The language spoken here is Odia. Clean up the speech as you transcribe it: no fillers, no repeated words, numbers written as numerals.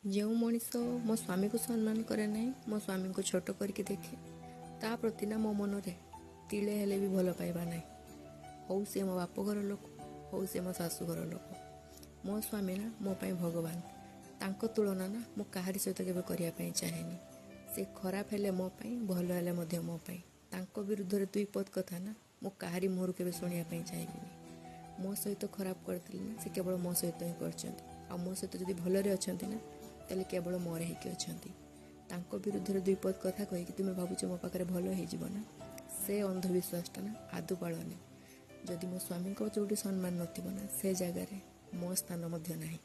ଯେଉଁ ମଣିଷ ମୋ ସ୍ୱାମୀକୁ ସମ୍ମାନ କରେ ନାହିଁ, ମୋ ସ୍ୱାମୀଙ୍କୁ ଛୋଟ କରିକି ଦେଖେ, ତା ପ୍ରତି ନା ମୋ ମନରେ ତିଳେ ହେଲେ ବି ଭଲ ପାଇବା ନାହିଁ। ହଉ ସେ ମୋ ବାପଘର ଲୋକ, ହଉ ସେ ମୋ ଶାଶୁଘର ଲୋକ, ମୋ ସ୍ୱାମୀ ନା ମୋ ପାଇଁ ଭଗବାନ। ତାଙ୍କ ତୁଳନା ନା ମୁଁ କାହାରି ସହିତ କେବେ କରିବା ପାଇଁ ଚାହେଁନି। ସେ ଖରାପ ହେଲେ ମୋ ପାଇଁ, ଭଲ ହେଲେ ମଧ୍ୟ ମୋ ପାଇଁ। ତାଙ୍କ ବିରୁଦ୍ଧରେ ଦୁଇ ପଦ କଥା ନା ମୁଁ କାହାରି ମୁହଁରୁ କେବେ ଶୁଣିବା ପାଇଁ ଚାହିଁବିନି। ମୋ ସହିତ ଖରାପ କରିଥିଲେ ନା ସେ କେବଳ ମୋ ସହିତ ହିଁ କରିଛନ୍ତି। ଆଉ ମୋ ସହିତ ଯଦି ଭଲରେ ଅଛନ୍ତି ନା ତାହେଲେ କେବଳ ମୋର ହେଇକି ଅଛନ୍ତି। ତାଙ୍କ ବିରୁଦ୍ଧରେ ଦୁଇ ପଦ କଥା କହିକି ତୁମେ ଭାବୁଛ ମୋ ପାଖରେ ଭଲ ହେଇଯିବ ନା, ସେ ଅନ୍ଧବିଶ୍ୱାସଟା ନା ଆଦୌ ପାଳନି। ଯଦି ମୋ ସ୍ୱାମୀଙ୍କ ଯେଉଁଠି ସମ୍ମାନ ନଥିବ ନା ସେ ଜାଗାରେ ମୋ ସ୍ଥାନ ମଧ୍ୟ ନାହିଁ।